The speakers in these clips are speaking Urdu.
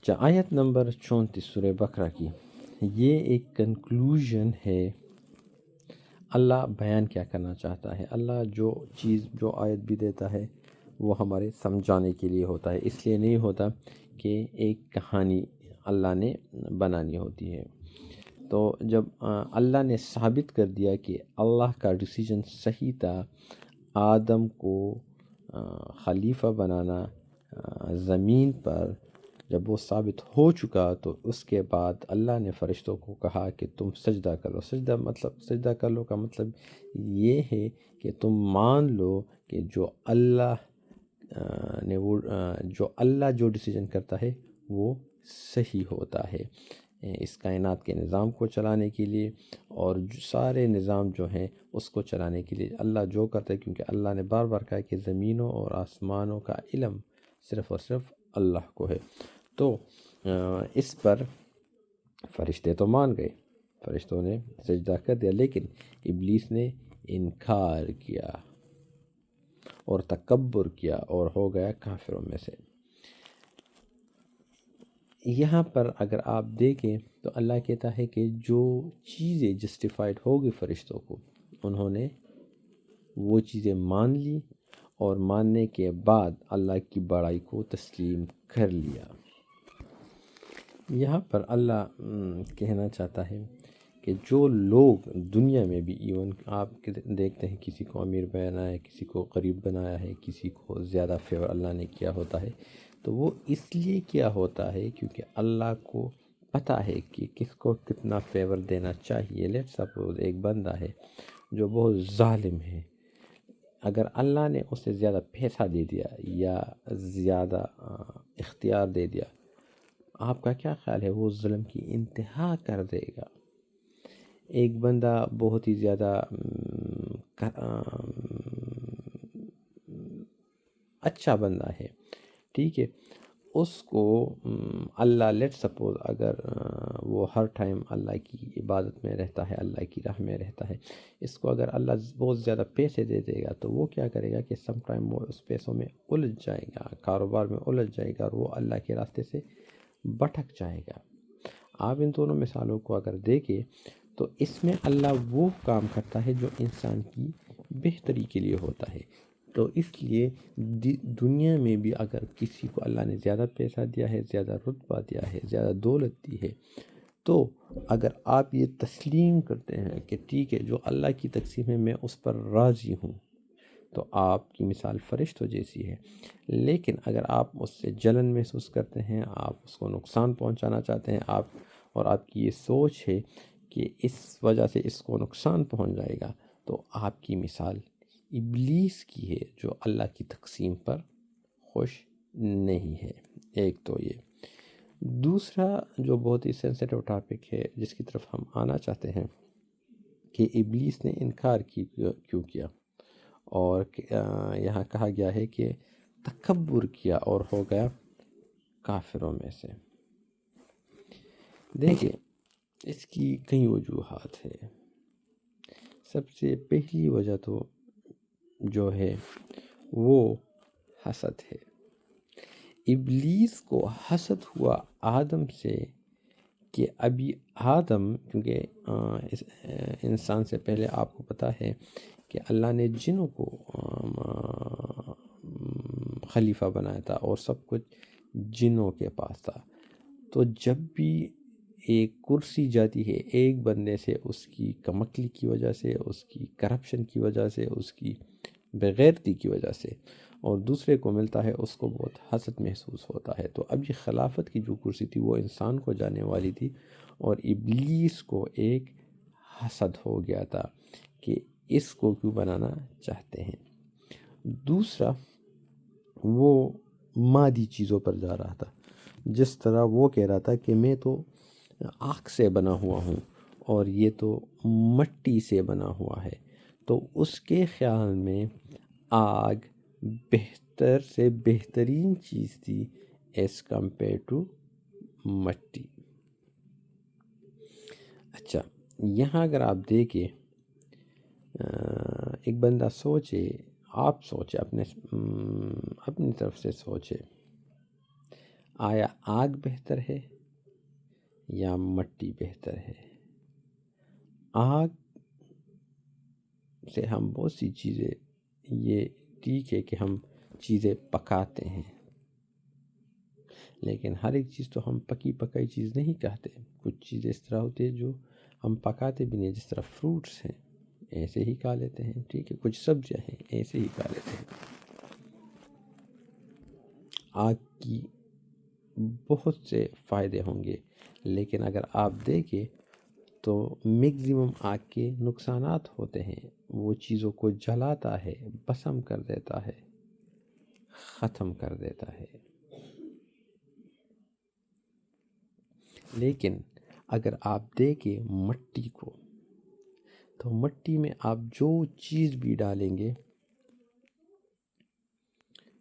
اچھا، آیت نمبر 34 سورہ بقرہ کی، یہ ایک کنکلوژن ہے۔ اللہ بیان کیا کرنا چاہتا ہے؟ اللہ جو چیز جو آیت بھی دیتا ہے وہ ہمارے سمجھانے کے لیے ہوتا ہے، اس لیے نہیں ہوتا کہ ایک کہانی اللہ نے بنانی ہوتی ہے۔ تو جب اللہ نے ثابت کر دیا کہ اللہ کا ڈیسیجن صحیح تھا، آدم کو خلیفہ بنانا زمین پر، جب وہ ثابت ہو چکا تو اس کے بعد اللہ نے فرشتوں کو کہا کہ تم سجدہ کر لو۔ سجدہ کر لو کا مطلب یہ ہے کہ تم مان لو کہ جو اللہ جو ڈیسیجن کرتا ہے وہ صحیح ہوتا ہے اس کائنات کے نظام کو چلانے کے لیے، اور سارے نظام جو ہیں اس کو چلانے کے لیے اللہ جو کرتا ہے، کیونکہ اللہ نے بار بار کہا کہ زمینوں اور آسمانوں کا علم صرف اور صرف اللہ کو ہے۔ تو اس پر فرشتے تو مان گئے، فرشتوں نے سجدہ کر دیا، لیکن ابلیس نے انکار کیا اور تکبر کیا اور ہو گیا کافروں میں سے۔ یہاں پر اگر آپ دیکھیں تو اللہ کہتا ہے کہ جو چیزیں جسٹیفائڈ ہوگی فرشتوں کو، انہوں نے وہ چیزیں مان لی اور ماننے کے بعد اللہ کی بڑائی کو تسلیم کر لیا۔ یہاں پر اللہ کہنا چاہتا ہے کہ جو لوگ دنیا میں بھی، ایون آپ دیکھتے ہیں کسی کو امیر بنایا ہے، کسی کو غریب بنایا ہے، کسی کو زیادہ فیور اللہ نے کیا ہوتا ہے، تو وہ اس لیے کیا ہوتا ہے کیونکہ اللہ کو پتہ ہے کہ کس کو کتنا فیور دینا چاہیے۔ لیٹ سپوز ایک بندہ ہے جو بہت ظالم ہے، اگر اللہ نے اسے زیادہ پیسہ دے دیا یا زیادہ اختیار دے دیا، آپ کا کیا خیال ہے؟ وہ ظلم کی انتہا کر دے گا۔ ایک بندہ بہت ہی زیادہ اچھا بندہ ہے، ٹھیک ہے، اس کو اللہ لیٹ سپوز اگر وہ ہر ٹائم اللہ کی عبادت میں رہتا ہے، اللہ کی راہ میں رہتا ہے، اس کو اگر اللہ بہت زیادہ پیسے دے دے گا تو وہ کیا کرے گا کہ سم ٹائم وہ اس پیسوں میں الجھ جائے گا، کاروبار میں الجھ جائے گا، اور وہ اللہ کے راستے سے بھٹک جائے گا۔ آپ ان دونوں مثالوں کو اگر دیکھیں تو اس میں اللہ وہ کام کرتا ہے جو انسان کی بہتری کے لیے ہوتا ہے۔ تو اس لیے دنیا میں بھی اگر کسی کو اللہ نے زیادہ پیسہ دیا ہے، زیادہ رتبہ دیا ہے، زیادہ دولت دی ہے، تو اگر آپ یہ تسلیم کرتے ہیں کہ ٹھیک ہے جو اللہ کی تقسیم ہے میں اس پر راضی ہوں، تو آپ کی مثال فرشتوں جیسی ہے۔ لیکن اگر آپ اس سے جلن محسوس کرتے ہیں، آپ اس کو نقصان پہنچانا چاہتے ہیں، اور آپ کی یہ سوچ ہے کہ اس وجہ سے اس کو نقصان پہنچ جائے گا، تو آپ کی مثال ابلیس کی ہے جو اللہ کی تقسیم پر خوش نہیں ہے۔ ایک تو یہ۔ دوسرا جو بہت ہی سینسیٹیو ٹاپک ہے جس کی طرف ہم آنا چاہتے ہیں کہ ابلیس نے انکار کیوں کیا، اور یہاں کہا گیا ہے کہ تکبر کیا اور ہو گیا کافروں میں سے۔ دیکھیں اس کی کئی وجوہات ہے۔ سب سے پہلی وجہ تو جو ہے وہ حسد ہے۔ ابلیس کو حسد ہوا آدم سے کہ ابھی آدم، کیونکہ انسان سے پہلے آپ کو پتہ ہے کہ اللہ نے جنوں کو خلیفہ بنایا تھا اور سب کچھ جنوں کے پاس تھا۔ تو جب بھی ایک کرسی جاتی ہے ایک بندے سے، اس کی کمکلی کی وجہ سے، اس کی کرپشن کی وجہ سے، اس کی بغیرتی کی وجہ سے، اور دوسرے کو ملتا ہے، اس کو بہت حسد محسوس ہوتا ہے۔ تو اب یہ خلافت کی جو کرسی تھی وہ انسان کو جانے والی تھی، اور ابلیس کو ایک حسد ہو گیا تھا کہ اس کو کیوں بنانا چاہتے ہیں۔ دوسرا، وہ مادی چیزوں پر جا رہا تھا، جس طرح وہ کہہ رہا تھا کہ میں تو آگ سے بنا ہوا ہوں اور یہ تو مٹی سے بنا ہوا ہے، تو اس کے خیال میں آگ بہتر سے بہترین چیز تھی ایز کمپیئر ٹو مٹی۔ اچھا، یہاں اگر آپ دیکھیں، ایک بندہ سوچے، آپ سوچے، اپنی طرف سے سوچے، آیا آگ بہتر ہے یا مٹی بہتر ہے؟ آگ سے ہم بہت سی چیزیں، یہ ٹھیک ہے کہ ہم چیزیں پکاتے ہیں، لیکن ہر ایک چیز تو ہم پکی پکائی چیز نہیں کہتے. کچھ چیزیں اس طرح ہوتی ہے جو ہم پکاتے بھی نہیں، جس طرح فروٹس ہیں ایسے ہی کھا لیتے ہیں، ٹھیک ہے، کچھ سبزیاں ہیں ایسے ہی کھا لیتے ہیں. آگ کی بہت سے فائدے ہوں گے، لیکن اگر آپ دیکھیں تو میگزیمم آگ کے نقصانات ہوتے ہیں. وہ چیزوں کو جلاتا ہے، بسم کر دیتا ہے، ختم کر دیتا ہے. لیکن اگر آپ دیکھیں مٹی کو، تو مٹی میں آپ جو چیز بھی ڈالیں گے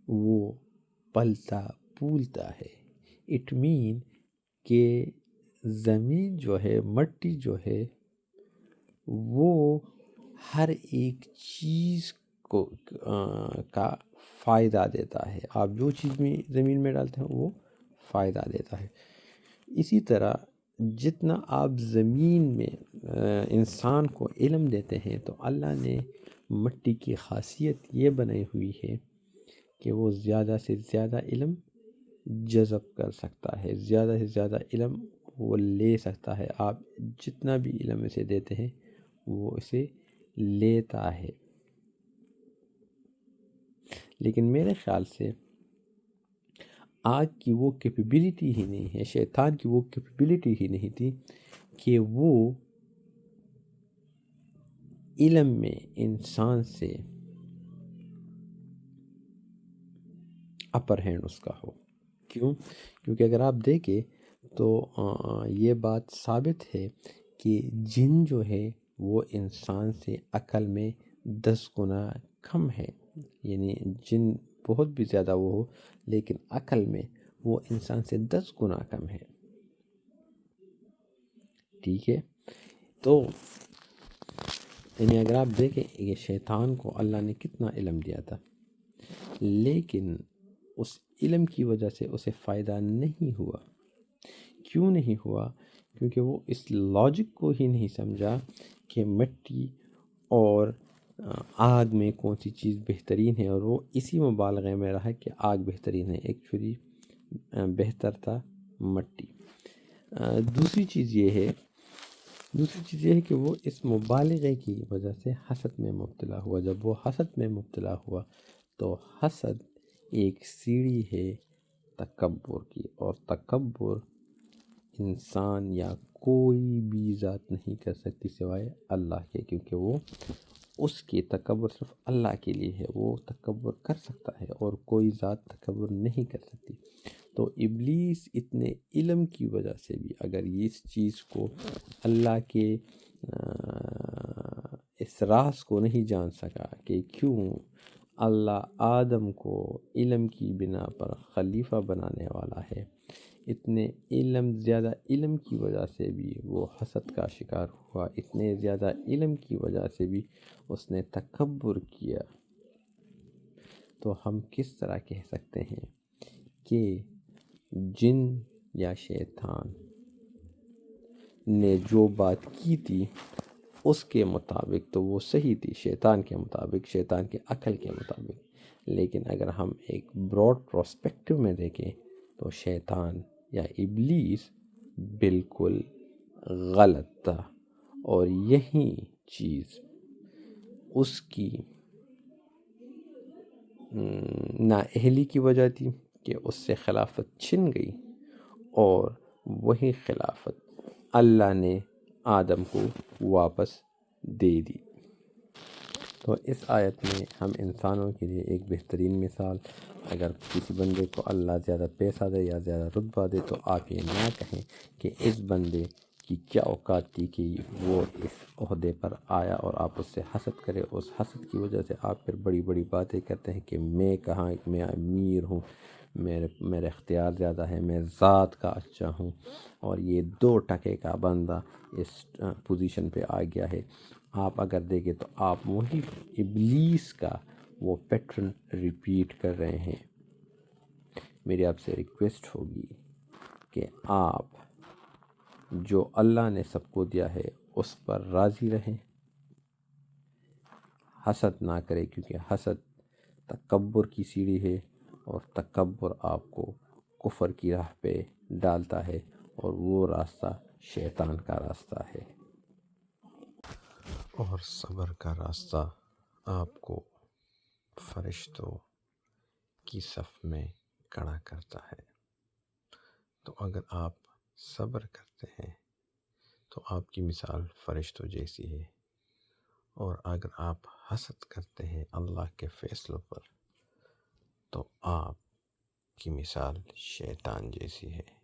وہ پلتا پھولتا ہے. اٹ مین کہ زمین جو ہے، مٹی جو ہے، وہ ہر ایک چیز کو کا فائدہ دیتا ہے. آپ جو چیز میں زمین میں ڈالتے ہیں وہ فائدہ دیتا ہے. اسی طرح جتنا آپ زمین میں انسان کو علم دیتے ہیں، تو اللہ نے مٹی کی خاصیت یہ بنائی ہوئی ہے کہ وہ زیادہ سے زیادہ علم جذب کر سکتا ہے، زیادہ سے زیادہ علم وہ لے سکتا ہے. آپ جتنا بھی علم اسے دیتے ہیں وہ اسے لیتا ہے. لیکن میرے خیال سے آگ کی وہ کیپیبلٹی ہی نہیں ہے، شیطان کی وہ کیپیبلٹی ہی نہیں تھی کہ وہ علم میں انسان سے اپر ہینڈ اس کا ہو. کیوں؟ کیونکہ اگر آپ دیکھیں تو یہ بات ثابت ہے کہ جن جو ہے وہ انسان سے عقل میں 10 گنا کم ہے. یعنی جن بہت بھی زیادہ وہ ہو، لیکن عقل میں وہ انسان سے 10 گنا کم ہے. ٹھیک ہے، تو یعنی اگر آپ دیکھیں یہ شیطان کو اللہ نے کتنا علم دیا تھا، لیکن اس علم کی وجہ سے اسے فائدہ نہیں ہوا. کیوں نہیں ہوا؟ کیونکہ وہ اس لاجک کو ہی نہیں سمجھا کہ مٹی اور آگ میں کون سی چیز بہترین ہے، اور وہ اسی مبالغے میں رہا کہ آگ بہترین ہے. ایکچولی بہتر تھا مٹی. دوسری چیز یہ ہے کہ وہ اس مبالغے کی وجہ سے حسد میں مبتلا ہوا. جب وہ حسد میں مبتلا ہوا تو حسد ایک سیڑھی ہے تکبر کی، اور تکبر انسان یا کوئی بھی ذات نہیں کر سکتی سوائے اللہ کے، کیونکہ وہ اس کی تکبر صرف اللہ کے لیے ہے. وہ تکبر کر سکتا ہے اور کوئی ذات تکبر نہیں کر سکتی. تو ابلیس اتنے علم کی وجہ سے بھی اگر اس چیز کو اللہ کے اس راز کو نہیں جان سکا کہ کیوں اللہ آدم کو علم کی بنا پر خلیفہ بنانے والا ہے، اتنے زیادہ علم کی وجہ سے بھی وہ حسد کا شکار ہوا. اتنے زیادہ علم کی وجہ سے بھی اس نے تکبر کیا. تو ہم کس طرح کہہ سکتے ہیں کہ جن یا شیطان نے جو بات کی تھی اس کے مطابق تو وہ صحیح تھی، شیطان کے مطابق، شیطان کے عقل کے مطابق. لیکن اگر ہم ایک براڈ پرسپیکٹو میں دیکھیں تو شیطان یا ابلیس بالکل غلط تھا، اور یہی چیز اس کی نااہلی کی وجہ تھی کہ اس سے خلافت چھن گئی، اور وہی خلافت اللہ نے آدم کو واپس دے دی. تو اس آیت میں ہم انسانوں کے لیے ایک بہترین مثال، اگر کسی بندے کو اللہ زیادہ پیسہ دے یا زیادہ رتبہ دے تو آپ یہ نہ کہیں کہ اس بندے کی کیا اوقات تھی کہ وہ اس عہدے پر آیا، اور آپ اس سے حسد کرے. اس حسد کی وجہ سے آپ پھر بڑی بڑی باتیں کرتے ہیں کہ میں کہاں، میں امیر ہوں، میرے اختیار زیادہ ہے، میں ذات کا اچھا ہوں، اور یہ 2 ٹکے کا بندہ اس پوزیشن پہ آ گیا ہے. آپ اگر دیکھیں تو آپ وہی ابلیس کا وہ پیٹرن ریپیٹ کر رہے ہیں. میری آپ سے ریکویسٹ ہوگی کہ آپ جو اللہ نے سب کو دیا ہے اس پر راضی رہیں، حسد نہ کرے، کیونکہ حسد تکبر کی سیڑھی ہے، اور تکبر آپ کو کفر کی راہ پہ ڈالتا ہے، اور وہ راستہ شیطان کا راستہ ہے، اور صبر کا راستہ آپ کو فرشتوں کی صف میں کھڑا کرتا ہے۔ تو اگر آپ صبر کرتے ہیں تو آپ کی مثال فرشتوں جیسی ہے، اور اگر آپ حسد کرتے ہیں اللہ کے فیصلوں پر تو آپ کی مثال شیطان جیسی ہے۔